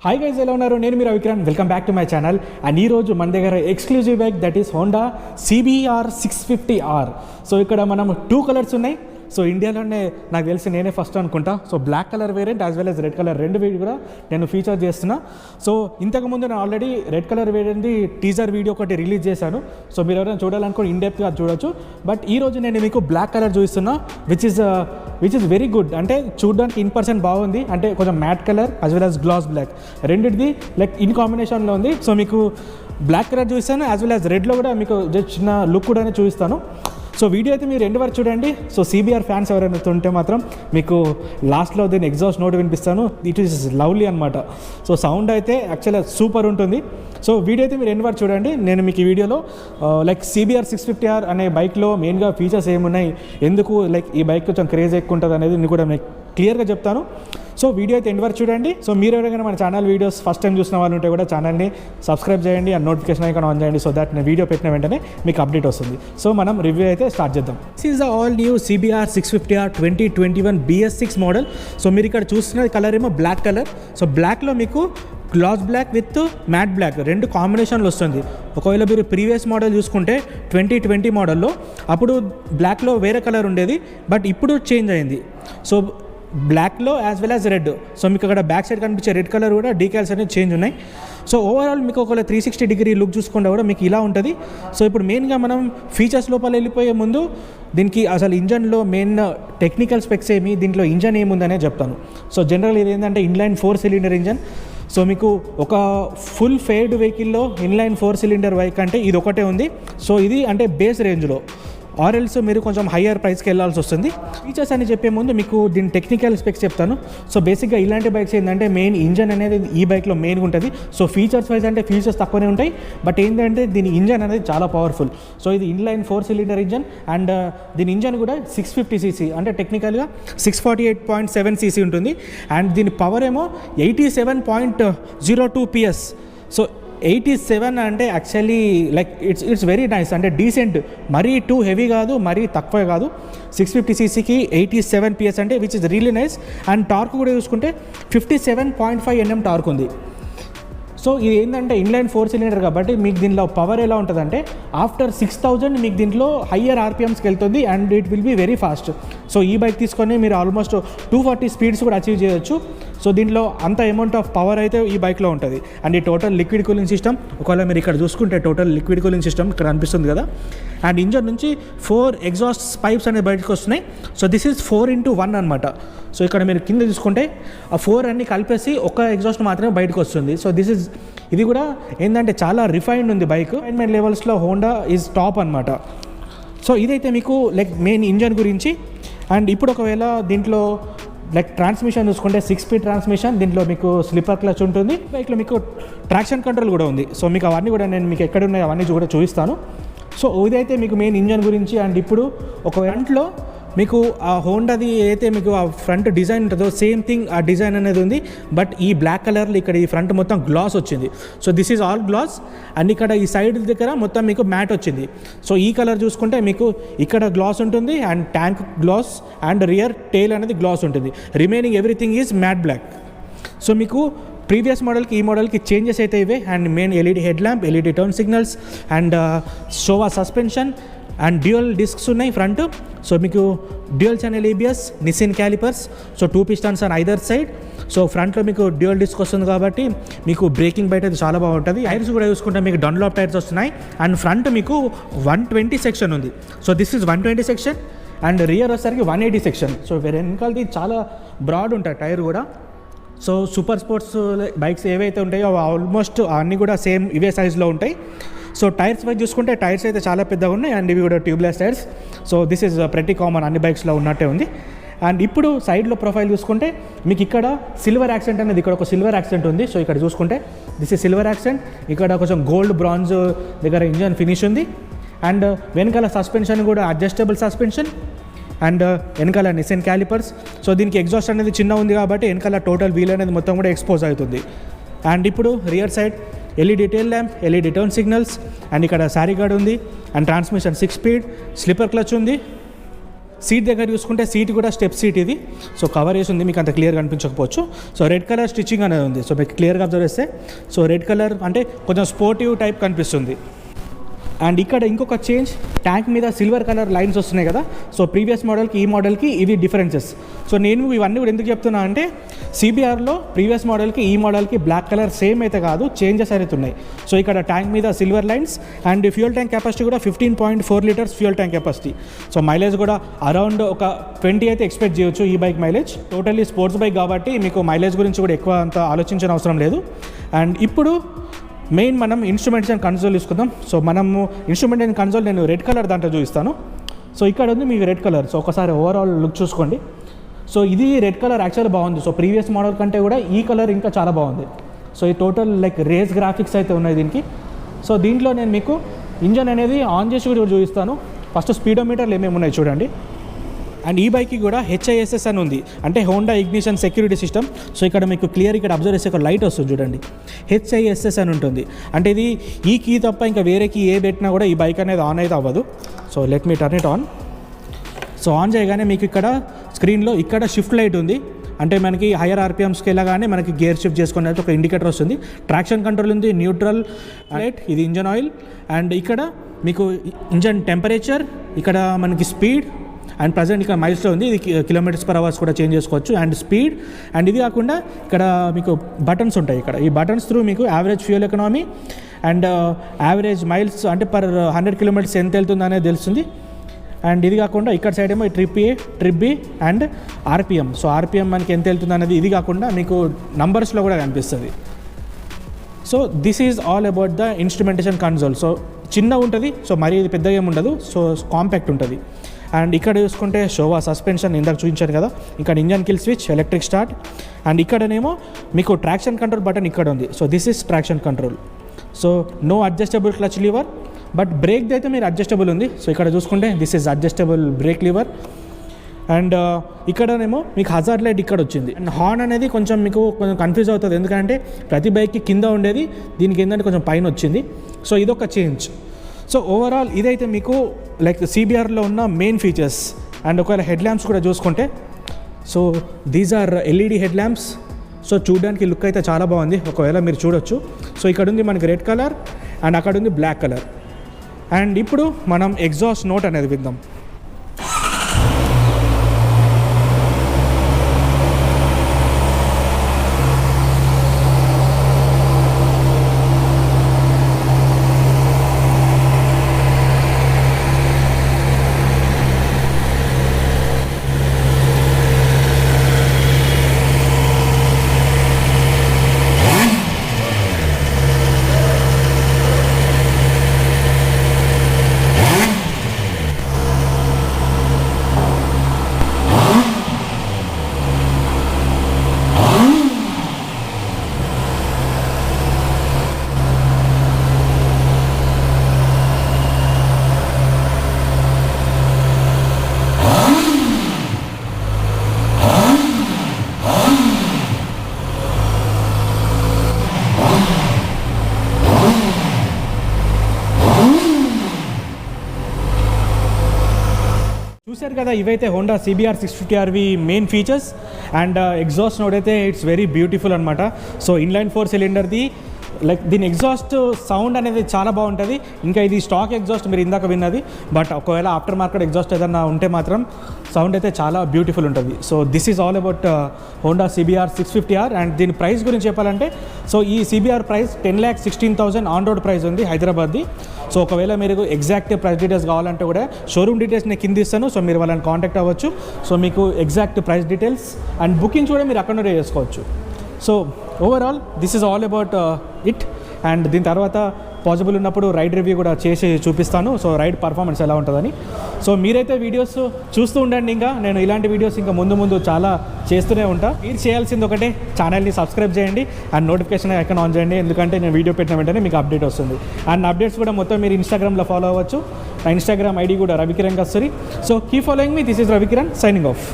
Hi guys, ఎలా ఉన్నారు? నేను మీరు Vikram. Welcome back to my channel. And ఈరోజు మన దగ్గర exclusive bike that is Honda CBR 650R. So ఇక్కడ మనం 2 కలర్స్ ఉన్నాయి. సో ఇండియాలోనే నాకు తెలిసి నేనే ఫస్ట్ అనుకుంటా. So black colour variant as well as red colour రెండు కూడా నేను ఫీచర్ చేస్తున్నా. సో ఇంతకుముందు నేను ఆల్రెడీ రెడ్ కలర్ వేరియంట్ది టీజర్ వీడియో ఒకటి రిలీజ్ చేశాను. సో మీరు ఎవరైనా చూడాలనుకో ఇన్డెప్త్గా చూడొచ్చు. బట్ ఈరోజు నేను మీకు బ్లాక్ కలర్ చూపిస్తున్నా విచ్ ఇస్ వెరీ గుడ్. అంటే చూడడానికి ఇన్ పర్సన్ బాగుంది, అంటే కొంచెం matte colour as well as glass black రెండింటిది లైక్ ఇన్ కాంబినేషన్లో ఉంది. సో మీకు బ్లాక్ కలర్ చూపిస్తాను యాజ్ వెల్ as రెడ్లో కూడా మీకు జస్ట్ చిన్న లుక్ కూడా చూపిస్తాను. సో వీడియో అయితే మీరు ఎండ్ వరకు చూడండి. సో CBR ఫ్యాన్స్ ఎవరైనా ఉంటే మాత్రం మీకు లాస్ట్లో దీన్ని ఎగ్జాస్ట్ నోట్ వినిపిస్తాను. ఇట్ ఈస్ లవ్లీ అనమాట. సో సౌండ్ అయితే యాక్చువల్గా సూపర్ ఉంటుంది. సో వీడియో అయితే మీరు ఎండ్ వరకు చూడండి. నేను మీకు ఈ వీడియోలో లైక్ CBR 650R అనే బైక్లో మెయిన్గా ఫీచర్స్ ఏమున్నాయి, ఎందుకు లైక్ ఈ బైక్ కొంచెం క్రేజ్ ఎక్కువ ఉంటుంది అనేది నేను కూడా మీకు క్లియర్గా చెప్తాను. సో వీడియో అయితే ఎండ్ వరకు చూడండి. సో మీరు ఎవరైనా మన ఛానల్ వీడియోస్ ఫస్ట్ టైం చూసిన వాళ్ళు ఉంటే కూడా ఛానల్ని సబ్స్క్రైబ్ చేయండి అండ్ నోటిఫికేషన్ ఐకాన్ ఆన్ చేయండి. సో దట్ నేను వీడియో పెట్టిన వెంటనే మీకు అప్డేట్ వస్తుంది. సో మనం రివ్యూ అయితే స్టార్ట్ చేద్దాం. This is the all new CBR 650R 2021 BS6 model. So మీరు ఇక్కడ చూస్తున్న కలర్ ఏమో బ్లాక్ కలర్. సో బ్లాక్లో మీకు glass black with matte black రెండు కాంబినేషన్లు వస్తుంది. ఒకవేళ మీరు ప్రీవియస్ మోడల్ చూసుకుంటే 2020 మోడల్లో అప్పుడు బ్లాక్లో వేరే కలర్ ఉండేది, బట్ ఇప్పుడు చేంజ్ అయింది. సో బ్లాక్లో as well as red. So మీకు అక్కడ బ్యాక్ సైడ్ కనిపించే రెడ్ కలర్ కూడా డీకాల్స్ అనేది చేంజ్ ఉన్నాయి. సో ఓవరాల్ మీకు ఒకవేళ 360 డిగ్రీ లుక్ చూసుకుంటే కూడా మీకు ఇలా ఉంటుంది. సో ఇప్పుడు మెయిన్గా మనం ఫీచర్స్ లోపల వెళ్ళిపోయే ముందు దీనికి అసలు ఇంజన్లో మెయిన్ టెక్నికల్ స్పెక్స్ ఏమి, దీంట్లో ఇంజన్ ఏముందనే చెప్తాను. సో జనరల్ ఇది ఏంటంటే ఇన్లైన్ 4 సిలిండర్ ఇంజన్. సో మీకు ఒక ఫుల్ ఫేర్డ్ వెహికల్లో ఇన్లైన్ 4 సిలిండర్ బైక్ అంటే ఇది ఒకటే ఉంది. సో ఇది అంటే బేస్ రేంజ్లో, ఆర్ఎల్స్ మీరు కొంచెం హయ్యర్ ప్రైస్కి వెళ్ళాల్సి వస్తుంది. ఫీచర్స్ అని చెప్పే ముందు మీకు దీని టెక్నికల్ స్పెక్స్ చెప్తాను. సో బేసిక్గా ఇలాంటి బైక్స్ ఏంటంటే మెయిన్ ఇంజన్ అనేది ఈ బైక్లో మెయిన్గా ఉంటుంది. సో ఫీచర్స్ వైజ్ అంటే ఫీచర్స్ తక్కువనే ఉంటాయి, బట్ ఏంటంటే దీని ఇంజన్ అనేది చాలా పవర్ఫుల్. సో ఇది ఇన్లైన్ 4 సిలిండర్ ఇంజన్ అండ్ దీని ఇంజన్ కూడా 650cc అంటే టెక్నికల్గా 648.7cc ఉంటుంది. అండ్ దీని పవర్ ఏమో 87.02 PS. సో 87 అంటే actually like it's very nice, అంటే డీసెంట్, మరీ టూ హెవీ కాదు, మరీ తక్కువ కాదు. 650cc 87 PS అంటే which is really nice. And torque కూడా చూసుకుంటే 57.5 Nm టార్క్ ఉంది. సో ఇది ఏంటంటే ఇన్లైన్ 4 సిలిండర్ కాబట్టి మీకు దీనిలో పవర్ ఎలా ఉంటుందంటే ఆఫ్టర్ 6000 మీకు దీంట్లో హయ్యర్ RPMస్కి వెళ్తుంది and it will be very fast. So ఈ బైక్ తీసుకొని మీరు ఆల్మోస్ట్ 240 స్పీడ్స్ కూడా అచీవ్ చేయొచ్చు. సో దీంట్లో అంత అమౌంట్ ఆఫ్ పవర్ అయితే ఈ బైక్లో ఉంటుంది. అండ్ ఈ టోటల్ లిక్విడ్ కూలింగ్ సిస్టమ్, ఒకవేళ మీరు ఇక్కడ చూసుకుంటే టోటల్ లిక్విడ్ కూలింగ్ సిస్టమ్ ఇక్కడ అనిపిస్తుంది కదా. అండ్ ఇంజన్ నుంచి 4 ఎగ్జాస్ట్ పైప్స్ అనేది బయటకు వస్తున్నాయి. సో దిస్ ఈజ్ 4x1 అనమాట. సో ఇక్కడ మీరు కింద చూసుకుంటే ఆ 4 అన్ని కలిపేసి ఒక ఎగ్జాస్ట్ మాత్రమే బయటకు వస్తుంది. సో ఇది కూడా ఏంటంటే చాలా రిఫైన్డ్ ఉంది బైక్. రిఫైన్మెంట్ లెవెల్స్లో హోండా ఈజ్ టాప్ అనమాట. సో ఇదైతే మీకు లైక్ మెయిన్ ఇంజన్ గురించి. అండ్ ఇప్పుడు ఒకవేళ దీంట్లో లైక్ ట్రాన్స్మిషన్ చూసుకుంటే 6 స్పీడ్ ట్రాన్స్మిషన్, దీంట్లో మీకు స్లిప్పర్ క్లచ్ ఉంటుంది. బైక్లో మీకు ట్రాక్షన్ కంట్రోల్ కూడా ఉంది. సో మీకు అవన్నీ కూడా నేను మీకు ఎక్కడ ఉన్నాయో అవన్నీ కూడా చూపిస్తాను. సో ఇదైతే మీకు మెయిన్ ఇంజన్ గురించి. అండ్ ఇప్పుడు ఒక ఫ్రంట్లో మీకు ఆ హోండాది అయితే మీకు ఆ ఫ్రంట్ డిజైన్ ఉంటుందో సేమ్ థింగ్ ఆ డిజైన్ అనేది ఉంది, బట్ ఈ బ్లాక్ కలర్లో ఇక్కడ ఈ ఫ్రంట్ మొత్తం గ్లాస్ వచ్చింది. So this is all glass. And ఇక్కడ ఈ సైడ్ దగ్గర మొత్తం మీకు మ్యాట్ వచ్చింది. సో ఈ కలర్ చూసుకుంటే మీకు ఇక్కడ గ్లాస్ ఉంటుంది and tank glass and rear tail అనేది గ్లాస్ ఉంటుంది. Remaining everything is matte black. So మీకు ప్రీవియస్ మోడల్కి ఈ మోడల్కి చేంజెస్ అయితే ఇవే. And main LED head lamp, LED turn signals and Showa suspension and dual discs ఉన్నాయి ఫ్రంట్. సో మీకు dual channel ABS, Nissin callipers. So 2 pistons on either side. So ఫ్రంట్లో మీకు డ్యూయల్ డిస్క్ వస్తుంది కాబట్టి మీకు బ్రేకింగ్ బయట అయితే చాలా బాగుంటుంది. టైర్స్ కూడా చూసుకుంటే మీకు డన్లాప్ టైర్స్ వస్తున్నాయి. అండ్ ఫ్రంట్ మీకు 120 సెక్షన్ ఉంది. So this is 120 section and rear వచ్చేసరికి 180 సెక్షన్. సో వెనకాలది చాలా బ్రాడ్ ఉంటాయి టైర్ కూడా. సో సూపర్ స్పోర్ట్స్ బైక్స్ ఏవైతే ఉంటాయో ఆల్మోస్ట్ అన్నీ కూడా సేమ్ ఇవే సైజులో ఉంటాయి. సో టైర్స్ వైజ్ చూసుకుంటే టైర్స్ అయితే చాలా పెద్దగా ఉన్నాయి అండ్ ఇవి కూడా tubeless tyres. So this is ప్రతి కామన్ అన్ని బైక్స్లో ఉన్నట్టే ఉంది. అండ్ ఇప్పుడు సైడ్లో ప్రొఫైల్ చూసుకుంటే మీకు ఇక్కడ సిల్వర్ యాక్సెంట్ అనేది, ఇక్కడ ఒక సిల్వర్ యాక్సెంట్ ఉంది. సో ఇక్కడ చూసుకుంటే దిస్ ఈజ్ సిల్వర్ యాక్సెంట్. ఇక్కడ కొంచెం గోల్డ్ బ్రాంజ్ దగ్గర ఇంజన్ ఫినిష్ ఉంది. అండ్ వెనకాల సస్పెన్షన్ కూడా అడ్జస్టబుల్ సస్పెన్షన్ అండ్ వెనకాల నిసిన్ క్యాలిపర్స్. సో దీనికి ఎగ్జాస్ట్ అనేది చిన్న ఉంది కాబట్టి వెనకాల టోటల్ వీల్ అనేది మొత్తం కూడా ఎక్స్పోజ్ అవుతుంది. అండ్ ఇప్పుడు rear side LED tail lamp, LED turn signals and ఇక్కడ శారీ గార్డ్ ఉంది. And transmission 6 speed, slipper clutch ఉంది. సీట్ దగ్గర చూసుకుంటే సీట్ కూడా స్టెప్ సీట్ ఇది. సో కవర్ వేసి ఉంది, మీకు అంత క్లియర్గా కనిపించకపోవచ్చు. సో రెడ్ కలర్ స్టిచ్చింగ్ అనేది ఉంది. సో మీకు క్లియర్గా అబ్జర్వ్ చేస్తే సో రెడ్ కలర్ అంటే కొంచెం స్పోర్టివ్ టైప్ కనిపిస్తుంది. అండ్ ఇక్కడ ఇంకొక చేంజ్, ట్యాంక్ మీద సిల్వర్ కలర్ లైన్స్ వస్తున్నాయి కదా. సో ప్రీవియస్ మోడల్కి ఈ మోడల్కి ఇవి డిఫరెన్సెస్. సో నేను ఇవన్నీ కూడా ఎందుకు చెప్తున్నా అంటే సిబిఆర్లో ప్రీవియస్ మోడల్కి ఈ మోడల్కి బ్లాక్ కలర్ సేమ్ అయితే కాదు, చేంజెస్ అయితే ఉన్నాయి. సో ఇక్కడ ట్యాంక్ మీద silver lines and fuel tank capacity కూడా 15.4 litres fuel tank capacity. So mileage కూడా అరౌండ్ ఒక 20 అయితే ఎక్స్పెక్ట్ చేయొచ్చు ఈ bike mileage. Totally sports bike కాబట్టి మీకు మైలేజ్ గురించి కూడా ఎక్కువ అంత ఆలోచించిన అవసరం లేదు. అండ్ ఇప్పుడు మెయిన్ మనం ఇన్స్ట్రుమెంట్స్ అండ్ కన్సోల్ తీసుకుందాం. సో మనము ఇన్స్ట్రుమెంట్ అండ్ కన్సోల్ నేను రెడ్ కలర్ దాంట్లో చూపిస్తాను. సో ఇక్కడ ఉంది మీకు రెడ్ కలర్. సో ఒకసారి ఓవరాల్ లుక్ చూసుకోండి. సో ఇది రెడ్ కలర్ యాక్చువల్గా బాగుంది. సో ప్రీవియస్ మోడల్ కంటే కూడా ఈ కలర్ ఇంకా చాలా బాగుంది. సో ఈ టోటల్ లైక్ రేస్ గ్రాఫిక్స్ అయితే ఉన్నాయి దీనికి. సో దీంట్లో నేను మీకు ఇంజన్ అనేది ఆన్ చేసి కూడా చూపిస్తాను. ఫస్ట్ స్పీడోమీటర్లు ఏమేమి ఉన్నాయి చూడండి. అండ్ ఈ బైక్కి కూడా HISS అని ఉంది, అంటే Honda ignition security system. So ఇక్కడ మీకు క్లియర్ ఇక్కడ అబ్జర్వ్ చేసే ఒక లైట్ వస్తుంది చూడండి, HISS అని ఉంటుంది. అంటే ఇది ఈ కీ తప్ప ఇంకా వేరే కీ ఏ పెట్టినా కూడా ఈ బైక్ అనేది ఆన్ అయితే అవ్వదు. So let me turn it on. So on చేయగానే మీకు ఇక్కడ స్క్రీన్లో ఇక్కడ షిఫ్ట్ లైట్ ఉంది, అంటే మనకి హైయర్ RPMస్కి వెళ్ళగానే మనకి గేర్ షిఫ్ట్ చేసుకునే ఒక ఇండికేటర్ వస్తుంది. ట్రాక్షన్ కంట్రోల్ ఉంది, న్యూట్రల్ లైట్, ఇది ఇంజన్ ఆయిల్. అండ్ ఇక్కడ మీకు ఇంజన్ టెంపరేచర్, ఇక్కడ మనకి స్పీడ్ అండ్ ప్రజెంట్ ఇక్కడ మైల్స్లో ఉంది, ఇది km/h కూడా చేంజ్ చేసుకోవచ్చు. And speed. అండ్ ఇది కాకుండా ఇక్కడ మీకు బటన్స్ ఉంటాయి. ఇక్కడ ఈ బటన్స్ త్రూ మీకు average fuel economy and average miles అంటే పర్ 100 కిలోమీటర్స్ ఎంత వెళ్తుంది అనేది తెలుస్తుంది. అండ్ ఇది కాకుండా ఇక్కడ సైడ్ ఏమో trip A, trip B and RPM. So RPM మనకి ఎంత వెళ్తుంది అనేది ఇది కాకుండా మీకు నంబర్స్లో కూడా కనిపిస్తుంది. So this is all about the instrumentation console. So చిన్న ఉంటుంది, సో మరీ ఇది పెద్దగా ఏమి ఉండదు, సో కాంపాక్ట్ ఉంటుంది. అండ్ ఇక్కడ చూసుకుంటే షోవా సస్పెన్షన్ ఇందాక చూపించాను కదా, ఇక్కడ engine kill switch, electric start. And ఇక్కడనేమో మీకు ట్రాక్షన్ కంట్రోల్ బటన్ ఇక్కడ ఉంది. So this is traction control. So no adjustable clutch lever, but brake అయితే మీరు అడ్జస్టబుల్ ఉంది. సో ఇక్కడ చూసుకుంటే this is adjustable brake lever. And ఇక్కడనేమో మీకు హజార్డ్ లైట్ ఇక్కడ వచ్చింది. అండ్ హార్న్ అనేది కొంచెం మీకు కొంచెం కన్ఫ్యూజ్ అవుతుంది, ఎందుకంటే ప్రతి బైక్కి కింద ఉండేది దీనికి ఏంటంటే కొంచెం పైన వచ్చింది. సో ఇదొక చేంజ్. సో ఓవరాల్ ఇదైతే మీకు లైక్ సిబిఆర్లో ఉన్న మెయిన్ ఫీచర్స్. అండ్ ఒకవేళ హెడ్ ల్యాంప్స్ కూడా చూసుకుంటే, so these are LED head lamps. So చూడడానికి లుక్ అయితే చాలా బాగుంది, ఒకవేళ మీరు చూడొచ్చు. సో ఇక్కడ ఉంది మనకి రెడ్ కలర్ అండ్ అక్కడ ఉంది బ్లాక్ కలర్. అండ్ ఇప్పుడు మనం ఎగ్జాస్ట్ నోట్ అనేది విందాం. చూశారు కదా, ఇవైతే Honda CBR 650RV main features. And exhaust note అయితే ఇట్స్ వెరీ బ్యూటిఫుల్ అనమాట. సో ఇన్లైన్ 4 సిలిండర్ది లైక్ దీని ఎగ్జాస్ట్ సౌండ్ అనేది చాలా బాగుంటుంది. ఇంకా ఇది స్టాక్ ఎగ్జాస్ట్ మీరు ఇందాక విన్నది, బట్ ఒకవేళ ఆఫ్టర్ మార్కెట్ ఎగ్జాస్ట్ ఏదన్నా ఉంటే మాత్రం సౌండ్ అయితే చాలా బ్యూటిఫుల్ ఉంటుంది. So this is all about Honda CBR 650R. And దీని ప్రైస్ గురించి చెప్పాలంటే, సో ఈ CBR price 10,16,000 on road price ఉంది హైదరాబాద్ది. సో ఒకవేళ మీరు ఎగ్జాక్ట్ ప్రైస్ డీటెయిల్స్ కావాలంటే కూడా షోరూమ్ డీటెయిల్స్ నేను కింద ఇస్తాను. సో మీరు వాళ్ళని కాంటాక్ట్ అవ్వచ్చు. సో మీకు exact price details and booking కూడా మీరు అక్కడ నుండి చేసుకోవచ్చు. So overall this is all about it. And దీని తర్వాత పాసిబుల్ ఉన్నప్పుడు రైడ్ రివ్యూ కూడా చేసి చూపిస్తాను. సో రైడ్ పర్ఫార్మెన్స్ ఎలా ఉంటుందని. సో మీరైతే వీడియోస్ చూస్తూ ఉండండి. ఇంకా నేను ఇలాంటి వీడియోస్ ఇంకా ముందు చాలా చేస్తూనే ఉంటా. మీరు చేయాల్సింది ఒకటే, ఛానల్ని సబ్స్క్రైబ్ చేయండి అండ్ నోటిఫికేషన్ ఐకాన్ ఆన్ చేయండి, ఎందుకంటే నేను వీడియో పెట్టిన వెంటనే మీకు అప్డేట్ వస్తుంది. అండ్ అప్డేట్స్ కూడా మొత్తం మీరు ఇన్స్టాగ్రామ్లో ఫాలో అవ్వచ్చు. నా ఇన్స్టాగ్రామ్ ID కూడా Ravikiran Kasturi. So keep following me. This is Ravikiran signing of.